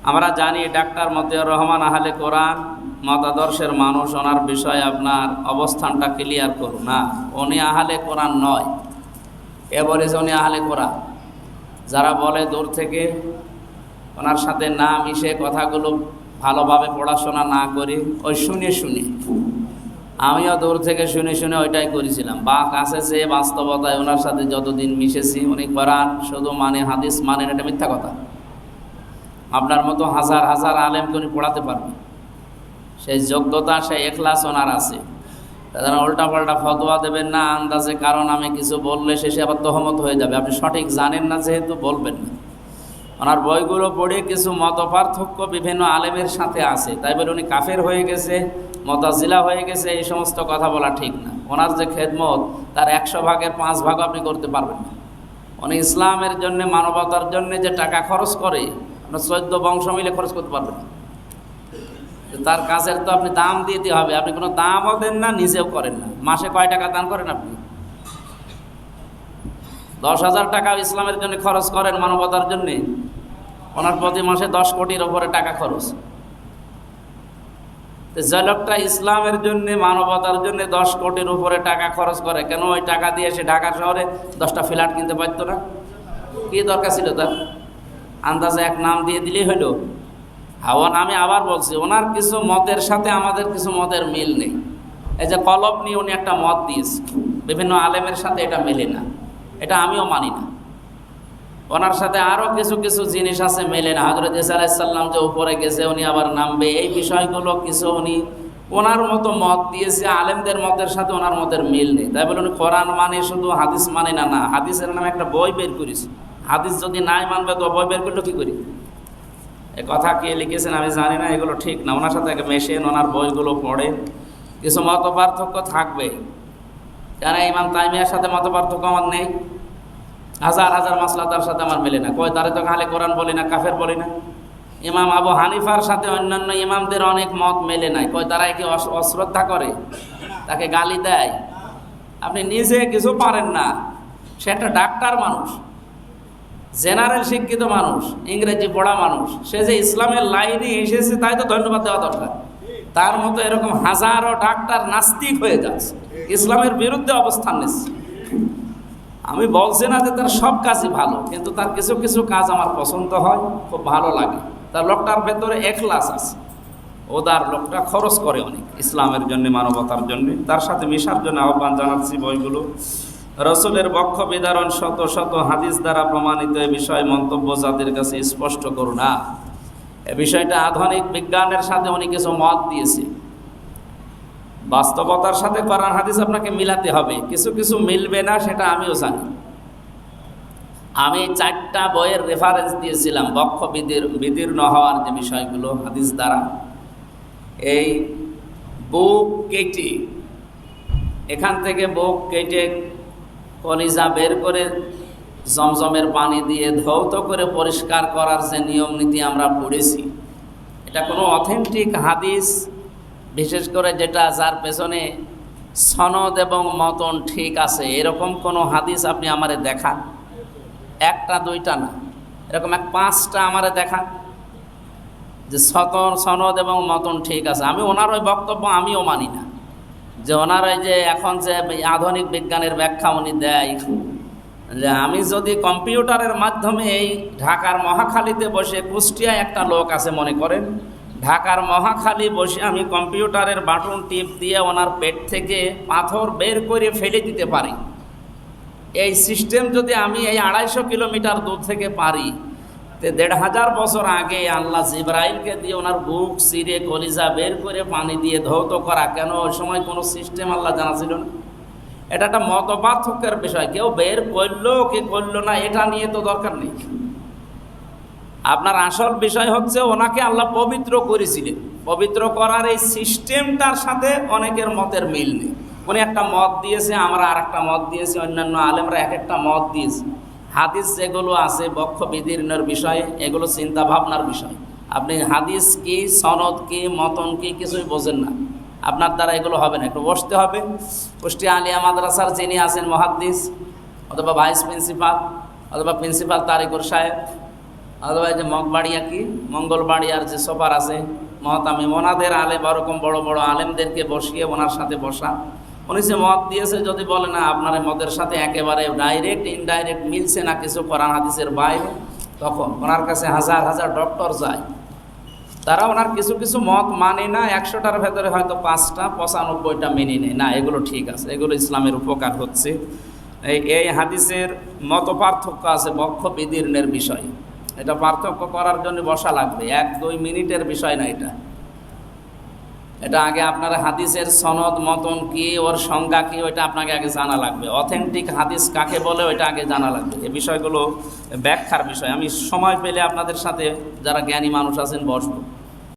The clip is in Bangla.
আমরা জানি ডাক্তার মতিউর রহমান আহলে কোরআন মতাদর্শের মানুষ, ওনার বিষয়ে আপনার অবস্থানটা ক্লিয়ার করুন। না, উনি আহলে কোরআন নয়। এ বলেছে উনি আহলে কোরআন। যারা বলে দূর থেকে ওনার সাথে না মিশে কথাগুলো ভালোভাবে পড়াশোনা না করে ওই শুনে শুনে, আমিও দূর থেকে শুনে শুনে ওইটাই করেছিলাম। বা কাছে যে বাস্তবতায় ওনার সাথে যতদিন মিশেছি, উনি কোরআন শুধু মানে হাদিস মানেন, এটা মিথ্যা কথা। আপনার মতো হাজার হাজার আলেমকে উনি পড়াতে পারবেন, সেই যোগ্যতা সেই এখলাস ওনার আছে। তারা উল্টা পাল্টা ফতোয়া দেবেন না আন্দাজে, কারণ আমি কিছু বললে শেষে আবার তহমত হয়ে যাবে। আপনি সঠিক জানেন না যেহেতু বলবেন না। ওনার বইগুলো পড়ে কিছু মতপার্থক্য বিভিন্ন আলেমের সাথে আছে, তাই বলে উনি কাফের হয়ে গেছে, মুতাজিলা হয়ে গেছে, এই সমস্ত কথা বলা ঠিক না। ওনার যে খেদমত তার 100 ভাগের 5 ভাগ আপনি করতে পারবেন না। উনি ইসলামের জন্য, মানবতার জন্য যে টাকা খরচ করে, আপনার 14 বংশ মিলে খরচ করতে পারবেন না। তার কাজের তো আপনি দাম দিতে হবে। আপনি কোনো দামও দেন না, নিজেও করেন না। মাসে কয় টাকা দান করেন আপনি? 10,000 টাকা ইসলামের জন্য খরচ করেন, মানবতার জন্য। ওনার প্রতি মাসে 10 কোটির ওপরে টাকা খরচ। যে লোকটা ইসলামের জন্য, মানবতার জন্য 10 কোটির উপরে টাকা খরচ করে, কেন ওই টাকা দিয়ে সে ঢাকা শহরে 10টা ফ্ল্যাট কিনতে পারতো না? কি দরকার ছিল তার? আন্দাজে এক নাম দিয়ে দিলেই হইল। আমি আবার বলছি, ওনার কিছু মতের সাথে আমাদের কিছু মতের মিল নেই। এই যে কলব নিয়ে উনি একটা মত দিয়েছে, বিভিন্ন আলেমের সাথে এটা মেলে না, এটা আমিও মানি না। ওনার সাথে আরও কিছু কিছু জিনিস আছে, মেলে না। হযরত ঈসা আলাইহিস সালাম যে উপরে গেছে, উনি আবার নামবে, এই বিষয়গুলো কিছু উনি ওনার মতো মত দিয়েছে। আলেমদের মতের সাথে ওনার মতের মিল নেই। তাই বলে উনি কোরআন মানে শুধু, হাদিস মানে না। না, হাদিসের নামে একটা বই বের করেছে। হাদিস যদি নাই মানবে তো বই বের করলো কী করি? এ কথা কে লিখেছেন আমি জানি না, এগুলো ঠিক না। ওনার সাথে মেশেন, ওনার বইগুলো পড়েন। কিছু মত পার্থক্য থাকবে, কেন ইমাম তাইমিয়ার সাথে মত পার্থক্য আমার নেই। হাজার হাজার মাসলা তার সাথে আমার মেলে না। কয় তারে তো আহলে কোরআন বলি না, কাফের বলি না। ইমাম আবু হানিফার সাথে অন্যান্য ইমামদের অনেক মত মেলে নাই। কয় তারা কি অশ্রদ্ধা করে, তাকে গালি দেয়? আপনি নিজে কিছু পারেন না। সে একটা ডাক্তার মানুষ, জেনারেল শিক্ষিত মানুষ, ইংরেজি পড়া মানুষ। সে যে ইসলামের লাইনে এসেছে তাই তো ধন্যবাদ দেওয়া দরকার। তার মতো এরকম হাজারো ডাক্তার নাস্তিক হয়ে যাচ্ছে, ইসলামের বিরুদ্ধে অবস্থান নিচ্ছে। আমি বলছি না যে তার সব কাজই ভালো, কিন্তু তার কিছু কিছু কাজ আমার পছন্দ হয়, খুব ভালো লাগে। তার লোকটার ভেতরে এখলাস আছে, ওদার লোকটা খরচ করে অনেক ইসলামের জন্য, মানবতার জন্য। তার সাথে মিশার জন্য আহ্বান জানাচ্ছি। বইগুলো রসুলের বক্ষ বিদারণ শত শত হাদিস দ্বারা প্রমাণিত এ বিষয়ে মন্তব্য যাদের কাছে স্পষ্ট করুন না। এ বিষয়টা আধুনিক বিজ্ঞানের সাথে উনি কিছু মত দিয়েছে। বাস্তবতার সাথে কোরআন হাদিস আপনাকে মিলাতে হবে, কিছু কিছু মিলবে না, সেটা আমিও জানি। আমি 4টা বইয়ের রেফারেন্স দিয়েছিলাম বক্ষ বিদীর্ণ হওয়ার যে বিষয়গুলো হাদিস দ্বারা। এই বুক কেটে, এখান থেকে বুক কেটে কলিজা বের করে জমজমের পানি দিয়ে ধৌত করে পরিষ্কার করার যে নিয়ম নীতি আমরা পড়েছি, এটা কোনো অথেন্টিক হাদিস, বিশেষ করে যেটা যার পেছনে সনদ এবং মতন ঠিক আছে, এরকম কোনো হাদিস আপনি আমারে দেখান। 1টা 2টা না, এরকম 5টা আমারে দেখান যে সনদ এবং মতন ঠিক আছে। আমি ওনার ওই বক্তব্য আমিও মানি না, যে ওনার ওই যে এখন যে আধুনিক বিজ্ঞানের ব্যাখ্যা উনি দেয়, যে আমি যদি কম্পিউটারের মাধ্যমে এই ঢাকার মহাখালীতে বসে, কুষ্টিয়ায় একটা লোক আছে মনে করেন, ঢাকার মহাখালী বসে আমি কম্পিউটারের বাটন টিপ দিয়ে ওনার পেট থেকে পাথর বের করে ফেলে দিতে পারি, এই সিস্টেম যদি আমি এই 250 কিলোমিটার দূর থেকে পারি, তো 1500 বছর আগে আল্লাহ জিবরাইলকে দিয়ে ওনার বুক চিরে কলিজা বের করে পানি দিয়ে ধৌত করা, কেন ওই সময় কোনো সিস্টেম আল্লাহ জানা ছিল না? এটা একটা মত পার্থক্যের বিষয়। কেউ বের করলো কি করলো না, এটা নিয়ে তো দরকার নেই। আপনার আসল বিষয় হচ্ছে ওনাকে আল্লাহ পবিত্র করেছিলেন। পবিত্র করার এই সিস্টেমটার সাথে অনেকের মতের মিল নেই। উনি একটা মত দিয়েছে, আমরা আর একটা মত দিয়েছি, অন্যান্য আলেমরা এক একটা মত দিয়েছে। হাদিস যেগুলো আছে বক্ষ বিদীর্ণের বিষয়ে, এগুলো চিন্তা ভাবনার বিষয়। আপনি হাদিস কি, সনদ কি, মতন কি কিছুই বোঝেন না, আপনার দ্বারা এগুলো হবে না। একটু বসতে হবে। কুষ্টিয়া আলিয়া মাদ্রাসার যিনি আছেন মুহাদ্দিস, অথবা ভাইস প্রিন্সিপাল, অথবা প্রিন্সিপাল তারিকুর সাহেব, অথবা এই যে মগবাড়িয়া কি মঙ্গলবাড়িয়ার যে সফার আছে মহতামিম, ওনাদের আলেম ওরকম বড় বড় আলেমদেরকে বসিয়ে ওনার সাথে বসা, উনি যে মত দিয়েছে যদি বলে না আপনার এই মতের সাথে একেবারে ডাইরেক্ট ইনডাইরেক্ট মিলছে না কিছু কোরআন হাদিসের বাইরে, তখন ওনার কাছে হাজার হাজার ডক্টর যায়, তারা ওনার কিছু কিছু মত মানে না, 100টার ভেতরে হয়তো 5টা 95টা মেনে নেয়, না এগুলো ঠিক আছে, এগুলো ইসলামের উপকার হচ্ছে। এই হাদিসের মত পার্থক্য আছে বক্ষ বিদীর্ণের বিষয়, এটা পার্থক্য করার জন্য বসা লাগবে, 1-2 মিনিটের বিষয় না এটা। এটা আগে আপনার হাদিসের সনদ মতন কি, ওর সংজ্ঞা কি, ওইটা আপনাকে আগে জানা লাগবে। অথেন্টিক হাদিস কাকে বলে ওইটা আগে জানা লাগবে। এই বিষয়গুলো ব্যাখ্যার বিষয়। আমি সময় পেলে আপনাদের সাথে যারা জ্ঞানী মানুষ আছেন বসবো।